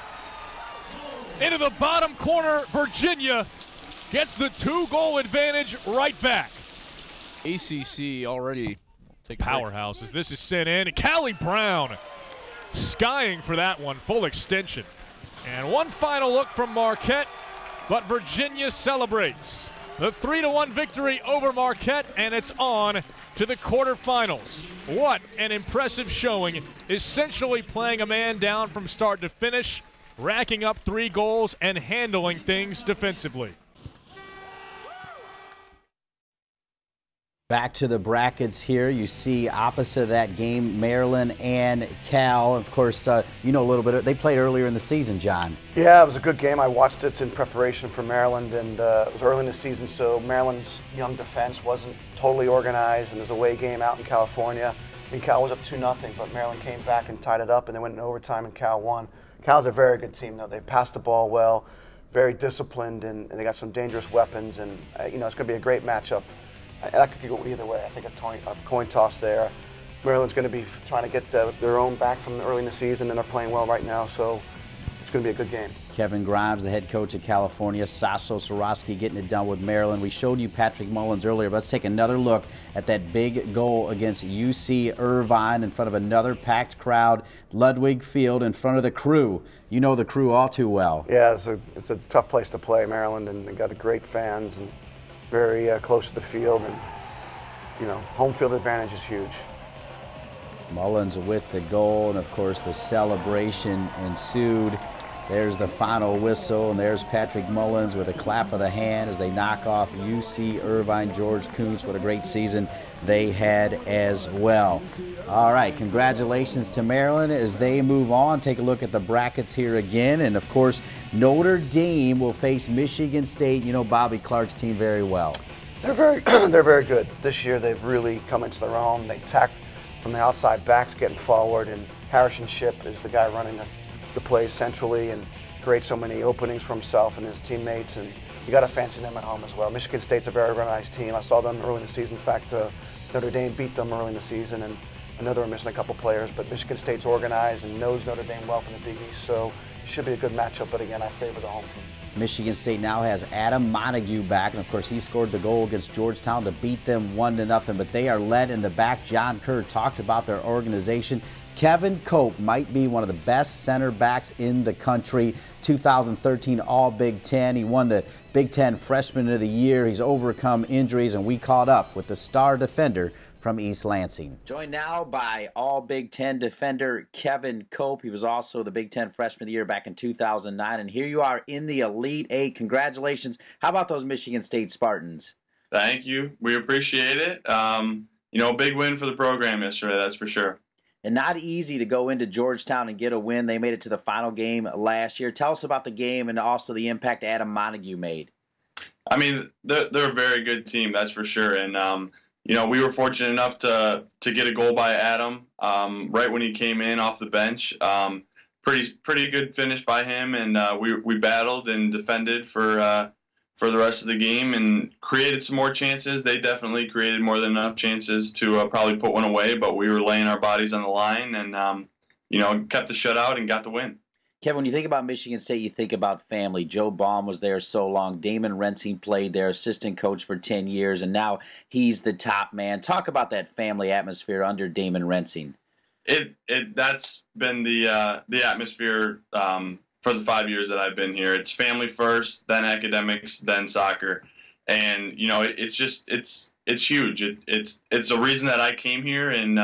Into the bottom corner, Virginia gets the 2-goal advantage right back. ACC already powerhouse as this is sent in. And Callie Brown skying for that one, full extension. And one final look from Marquette, but Virginia celebrates the 3-1 victory over Marquette, and it's on to the quarterfinals. What an impressive showing, essentially playing a man down from start to finish, racking up 3 goals and handling things defensively. Back to the brackets here. You see opposite of that game, Maryland and Cal. Of course, you know a little bit. They played earlier in the season, John. Yeah, it was a good game. I watched it in preparation for Maryland, and it was early in the season, so Maryland's young defense wasn't totally organized, and there's a away game out in California. I mean, Cal was up 2-0, but Maryland came back and tied it up, and they went in overtime, and Cal won. Cal's a very good team, though. They passed the ball well, very disciplined, and they got some dangerous weapons, and you know, it's going to be a great matchup. That could go either way. I think a coin toss there. Maryland's going to be trying to get their own back from early in the season, and they're playing well right now, so it's going to be a good game. Kevin Grimes, the head coach of California, Sasso Swarovski getting it done with Maryland. We showed you Patrick Mullins earlier, but let's take another look at that big goal against UC Irvine in front of another packed crowd, Ludwig Field, in front of the Crew. You know the Crew all too well. Yeah, it's a tough place to play, Maryland, and they got great fans and very close to the field, and you know, home field advantage is huge. Mullins with the goal, and of course the celebration ensued. There's the final whistle, and there's Patrick Mullins with a clap of the hand as they knock off UC Irvine. George Kouns, what a great season they had as well. All right, congratulations to Maryland as they move on. Take a look at the brackets here again, and of course Notre Dame will face Michigan State. You know Bobby Clark's team very well. They're very good. This year they've really come into their own. They attack from the outside backs, getting forward, and Harrison Shipp is the guy running the play centrally and creates so many openings for himself and his teammates, and you got to fancy them at home as well. Michigan State's a very, very nice team. I saw them early in the season. In fact, Notre Dame beat them early in the season, and I know they were missing a couple players, but Michigan State's organized and knows Notre Dame well from the Big East, so it should be a good matchup, but again, I favor the home team. Michigan State now has Adam Montague back, and of course he scored the goal against Georgetown to beat them 1-0, but they are led in the back. John Kerr talked about their organization. Kevin Cope might be one of the best center backs in the country. 2013 All-Big Ten. He won the Big Ten Freshman of the Year. He's overcome injuries, and we caught up with the star defender from East Lansing. Joined now by All-Big Ten defender Kevin Cope. He was also the Big Ten Freshman of the Year back in 2009, and here you are in the Elite Eight. Congratulations. How about those Michigan State Spartans? Thank you. We appreciate it. You know, big win for the program yesterday, that's for sure. And not easy to go into Georgetown and get a win. They made it to the final game last year. Tell us about the game and also the impact Adam Montague made. I mean, they're a very good team, that's for sure. And, you know, we were fortunate enough to get a goal by Adam right when he came in off the bench. Pretty good finish by him, and we battled and defended for the rest of the game and created some more chances. They definitely created more than enough chances to probably put one away, but we were laying our bodies on the line and, you know, kept the shutout and got the win. Kevin, when you think about Michigan State, you think about family. Joe Baum was there so long. Damon Rensing played there, assistant coach for 10 years, and now he's the top man. Talk about that family atmosphere under Damon Rensing. That's been the atmosphere for the 5 years that I've been here. It's family first, then academics, then soccer, and you know it's huge. It's the reason that I came here, and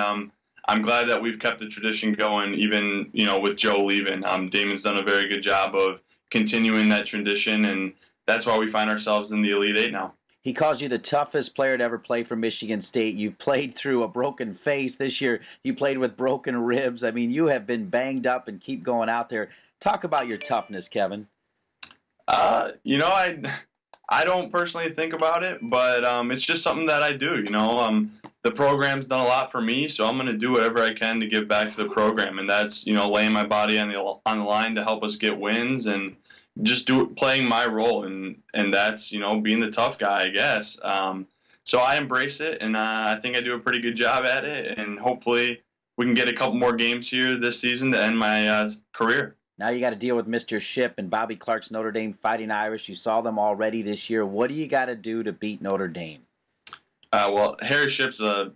I'm glad that we've kept the tradition going, even, you know, with Joe leaving. Damon's done a very good job of continuing that tradition, and that's why we find ourselves in the Elite Eight now. He calls you the toughest player to ever play for Michigan State. You played through a broken face this year. You played with broken ribs. I mean, you have been banged up and keep going out there. Talk about your toughness, Kevin. You know, I don't personally think about it, but it's just something that I do. You know, the program's done a lot for me, so I'm going to do whatever I can to give back to the program, and that's, you know, laying my body on the line to help us get wins and just playing my role, and that's, you know, being the tough guy, I guess. So I embrace it, and I think I do a pretty good job at it, and hopefully we can get a couple more games here this season to end my career. Now you got to deal with Mr. Shipp and Bobby Clark's Notre Dame Fighting Irish. You saw them already this year. What do you got to do to beat Notre Dame? Well, Harry Shipp's a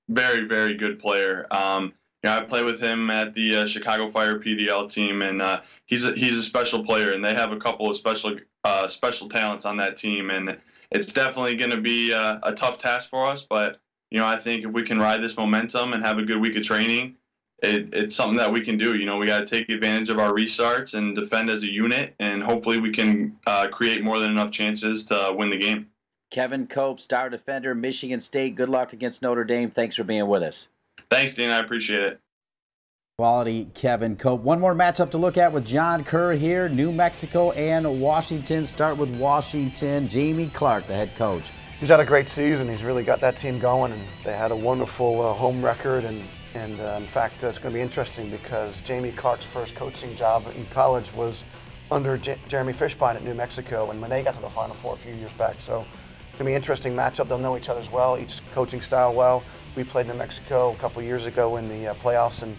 very, very good player. You know, I play with him at the Chicago Fire PDL team, and he's a special player, and they have a couple of special talents on that team, and it's definitely going to be a tough task for us. But you know, I think if we can ride this momentum and have a good week of training, it's something that we can do. You know, we got to take advantage of our restarts and defend as a unit, and hopefully we can create more than enough chances to win the game. Kevin Cope, star defender, Michigan State. Good luck against Notre Dame. Thanks for being with us. Thanks, Dean. I appreciate it. Quality Kevin Cope. One more matchup to look at with John Kerr here. New Mexico and Washington. Start with Washington. Jamie Clark, the head coach. He's had a great season. He's really got that team going, and they had a wonderful home record. And in fact, it's going to be interesting because Jamie Clark's first coaching job in college was under Jeremy Fishbein at New Mexico, and when they got to the Final Four a few years back. So it's going to be an interesting matchup. They'll know each other's well, each coaching style well. We played New Mexico a couple years ago in the playoffs, and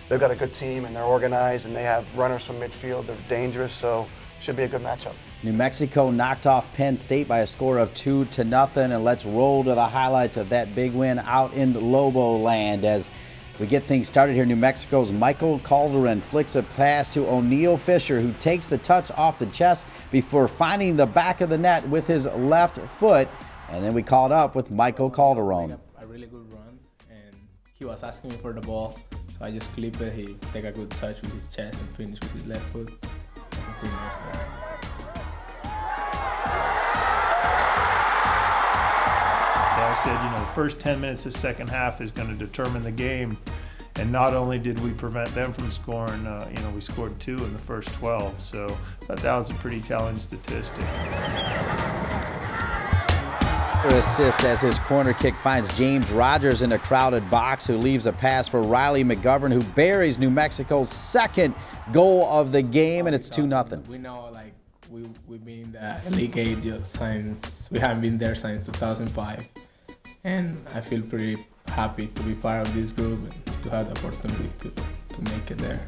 they've got a good team, and they're organized, and they have runners from midfield. They're dangerous, so it should be a good matchup. New Mexico knocked off Penn State by a score of 2-0, and let's roll to the highlights of that big win out in Lobo land as we get things started here. New Mexico's Michael Calderon flicks a pass to O'Neal Fisher, who takes the touch off the chest before finding the back of the net with his left foot, and then we caught up with Michael Calderon. A really good run, and he was asking me for the ball, so I just clipped it. He take a good touch with his chest and finish with his left foot. That's a pretty nice goal. I said, you know, the first 10 minutes of the second half is going to determine the game. And not only did we prevent them from scoring, you know, we scored 2 in the first 12. So that was a pretty telling statistic. Assist as his corner kick finds James Rogers in a crowded box, who leaves a pass for Riley McGovern, who buries New Mexico's second goal of the game, and it's 2-0. We know, like, we've been in the League 8 since, we haven't been there since 2005. And I feel pretty happy to be part of this group and to have the opportunity to make it there.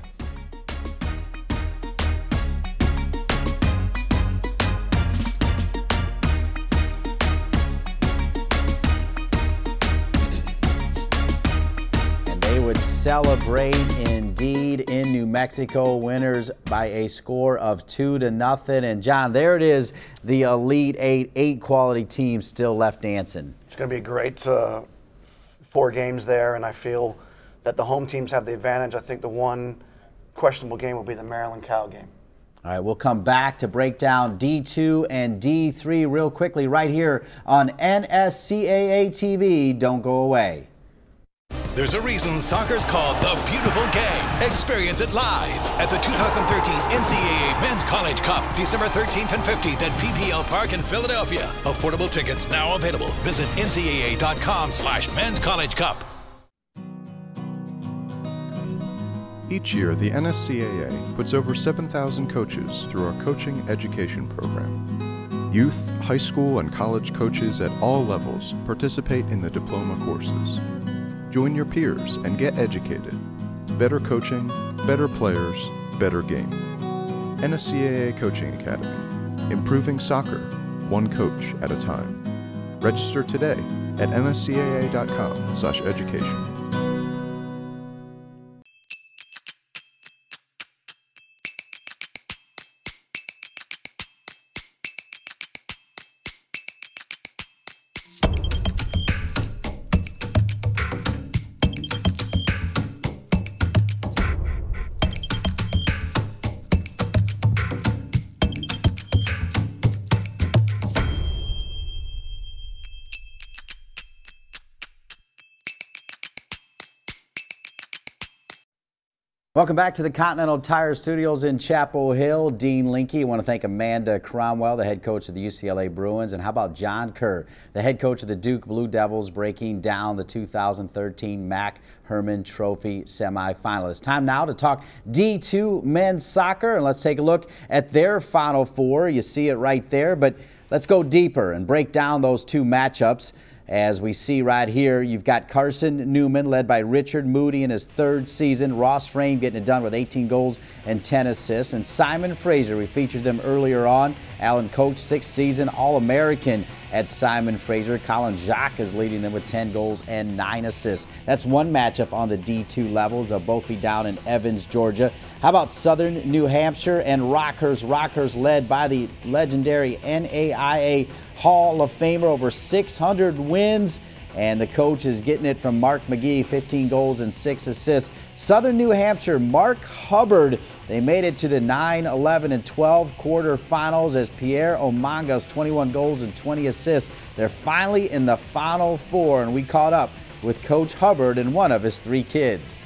And they would celebrate indeed in New Mexico, winners by a score of 2-0. And John, there it is, the Elite 8 quality teams still left dancing. It's going to be a great 4 games there, and I feel that the home teams have the advantage. I think the one questionable game will be the Maryland-Cal game. All right, we'll come back to break down D2 and D3 real quickly right here on NSCAA TV. Don't go away. There's a reason soccer's called the beautiful game. Experience it live at the 2013 NCAA Men's College Cup, December 13th and 15th at PPL Park in Philadelphia. Affordable tickets now available. Visit ncaa.com/Men's College Cup. Each year, the NSCAA puts over 7,000 coaches through our coaching education program. Youth, high school, and college coaches at all levels participate in the diploma courses. Join your peers and get educated. Better coaching, better players, better game. NSCAA Coaching Academy. Improving soccer, one coach at a time. Register today at nscaa.com/education. Welcome back to the Continental Tire Studios in Chapel Hill. Dean Linke. I want to thank Amanda Cromwell, the head coach of the UCLA Bruins. And how about John Kerr, the head coach of the Duke Blue Devils, breaking down the 2013 MAC Hermann Trophy semifinalists. Time now to talk D2 men's soccer, and let's take a look at their Final Four. You see it right there, but let's go deeper and break down those two matchups. As we see right here, you've got Carson Newman led by Richard Moody in his third season. Ross Frame getting it done with 18 goals and 10 assists. And Simon Fraser, we featured them earlier on. Alan Coach, sixth season All-American at Simon Fraser. Colin Jacques is leading them with 10 goals and 9 assists. That's one matchup on the D2 levels. They'll both be down in Evans, Georgia. How about Southern New Hampshire and Rockhurst? Rockhurst led by the legendary NAIA Hall of Famer, over 600 wins, and the coach is getting it from Mark McGee, 15 goals and 6 assists. Southern New Hampshire, Mark Hubbard, they made it to the 9, 11, and 12 quarterfinals as Pierre Omanga's 21 goals and 20 assists. They're finally in the Final Four, and we caught up with Coach Hubbard and one of his 3 kids.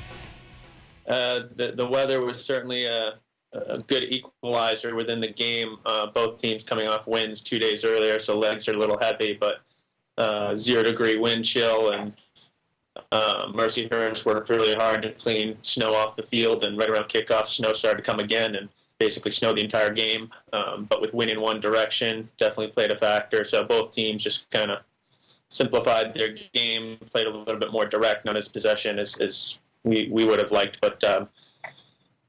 The weather was certainly a good equalizer within the game. Both teams coming off wins 2 days earlier, so legs are a little heavy, but 0-degree wind chill, and Mercyhurst worked really hard to clean snow off the field, and right around kickoff, snow started to come again and basically snowed the entire game, but with wind in one direction definitely played a factor. So both teams just kind of simplified their game, played a little bit more direct, not as possession as we would have liked, but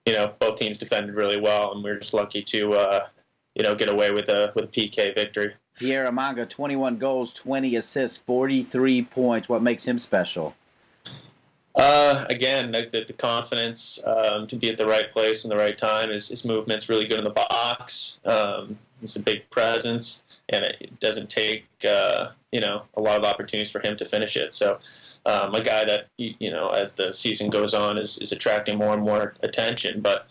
you know, both teams defended really well, and we were just lucky to, you know, get away with a PK victory. Pierre Omanga, 21 goals, 20 assists, 43 points. What makes him special? Again, the confidence to be at the right place in the right time. His movement's really good in the box. He's a big presence, and it doesn't take, you know, a lot of opportunities for him to finish it. So a guy that, you know, as the season goes on is attracting more and more attention, but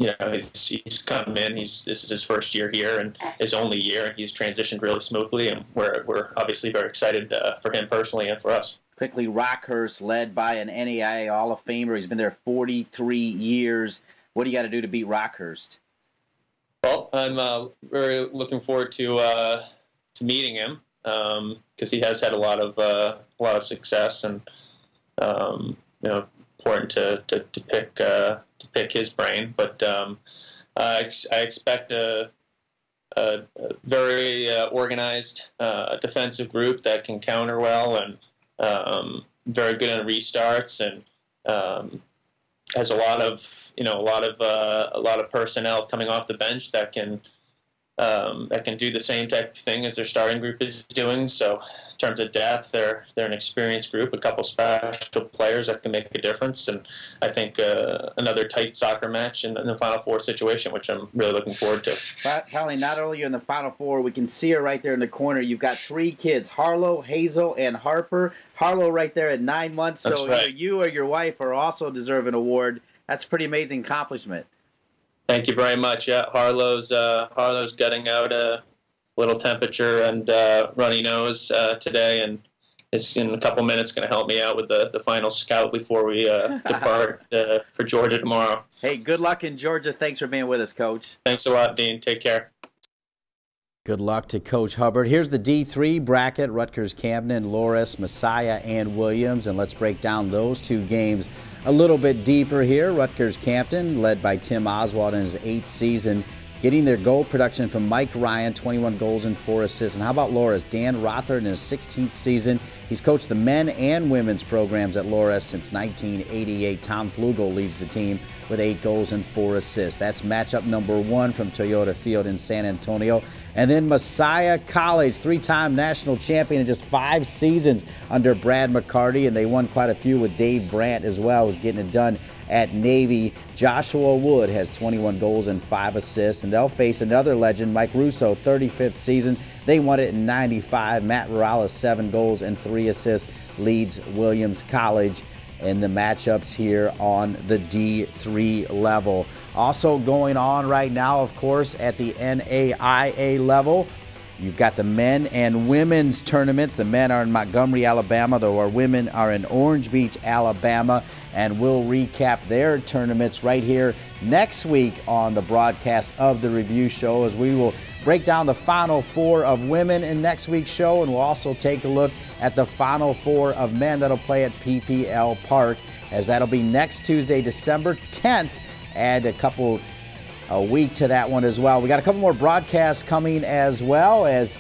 you know, he's come in, this is his first year here and his only year, and he's transitioned really smoothly, and we're obviously very excited for him personally and for us. Quickly, Rockhurst led by an NAIA Hall of Famer. He's been there 43 years. What do you got to do to beat Rockhurst? Well, I'm very looking forward to meeting him, because he has had a lot of success, and you know, important to pick his brain. But I expect a very organized defensive group that can counter well, and very good on restarts, and has a lot of personnel coming off the bench that can do the same type of thing as their starting group is doing. So in terms of depth, they're an experienced group, a couple special players that can make a difference, and I think another tight soccer match in the Final Four situation, which I'm really looking forward to. Probably not only you're in the Final Four, we can see her right there in the corner. You've got 3 kids, Harlow, Hazel, and Harper. Harlow right there at 9 months, so right. Either you or your wife are also deserve an award. That's a pretty amazing accomplishment. Thank you very much. Yeah, Harlow's gutting out a little temperature and runny nose today, and is in a couple minutes going to help me out with the final scout before we depart for Georgia tomorrow. Hey, good luck in Georgia. Thanks for being with us, Coach. Thanks a lot, Dean. Take care. Good luck to Coach Hubbard. Here's the D3 bracket: Rutgers, Camden, Loras, Messiah, and Williams. And let's break down those 2 games a little bit deeper here. Rutgers Campton, led by Tim Oswald in his 8th season, getting their goal production from Mike Ryan, 21 goals and 4 assists. And how about Loras? Dan Rothard in his 16th season. He's coached the men and women's programs at Loras since 1988. Tom Flugel leads the team with 8 goals and 4 assists. That's matchup number 1 from Toyota Field in San Antonio. And then Messiah College, 3-time national champion in just 5 seasons under Brad McCarty, and they won quite a few with Dave Brandt as well, who's getting it done at Navy. Joshua Wood has 21 goals and 5 assists, and they'll face another legend, Mike Russo, 35th season. They won it in 95. Matt Morales, 7 goals and 3 assists, leads Williams College in the matchups here on the D3 level. Also going on right now, of course, at the NAIA level, You've got the men and women's tournaments. The men are in Montgomery, Alabama, though our women are in Orange Beach, Alabama. And we'll recap their tournaments right here next week on the broadcast of the review show, as we will break down the Final Four of women in next week's show. And we'll also take a look at the Final Four of men that'll play at PPL Park, as that'll be next Tuesday, December 10th. Add a week to that one as well. We got a couple more broadcasts coming as well, as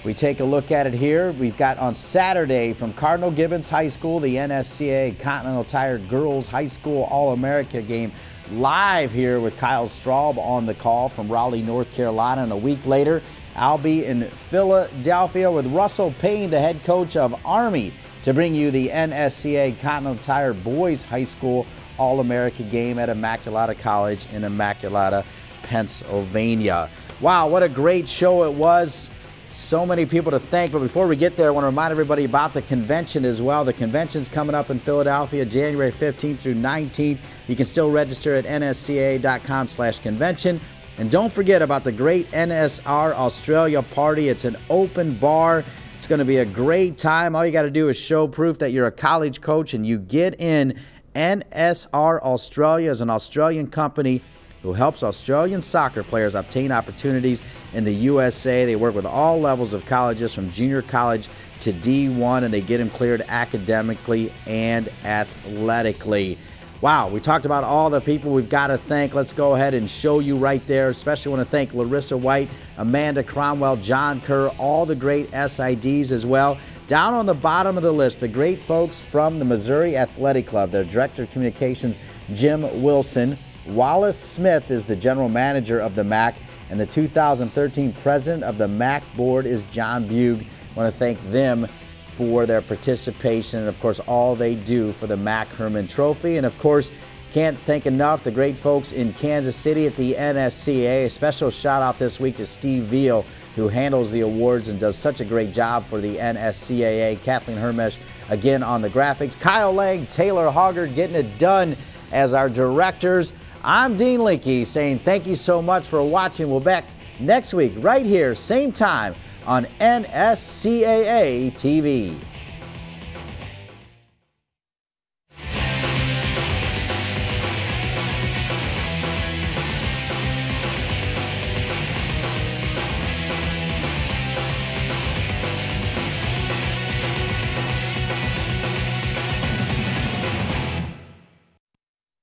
we take a look at it here. We've got on Saturday from Cardinal Gibbons High School, the NSCAA Continental Tire Girls High School All-America game live here with Kyle Straub on the call from Raleigh, North Carolina. And a week later, I'll be in Philadelphia with Russell Payne, the head coach of Army, to bring you the NSCAA Continental Tire Boys High School All-America game at Immaculata College in Immaculata, Pennsylvania. Wow, what a great show it was. So many people to thank. But before we get there, I want to remind everybody about the convention as well. The convention's coming up in Philadelphia, January 15th through 19th. You can still register at nscaa.com/convention. And don't forget about the great NSR Australia party. It's an open bar. It's going to be a great time. All you got to do is show proof that you're a college coach and you get in. NSR Australia is an Australian company who helps Australian soccer players obtain opportunities in the USA. They work with all levels of colleges from junior college to D1, and they get them cleared academically and athletically. Wow, we talked about all the people we've got to thank. Let's go ahead and show you right there. Especially want to thank Larissa White, Amanda Cromwell, John Kerr, all the great SIDs as well. Down on the bottom of the list, the great folks from the Missouri Athletic Club, their Director of Communications, Jim Wilson. Wallace Smith is the General Manager of the MAC, and the 2013 President of the MAC Board is John Bugh. I want to thank them for their participation and, of course, all they do for the MAC Hermann Trophy. And, of course, can't thank enough the great folks in Kansas City at the NSCAA. A special shout-out this week to Steve Veal, who handles the awards and does such a great job for the NSCAA. Kathleen Hermesh, again, on the graphics. Kyle Lang, Taylor Hoggard getting it done as our directors. I'm Dean Linke saying thank you so much for watching. We'll be back next week right here, same time on NSCAA TV.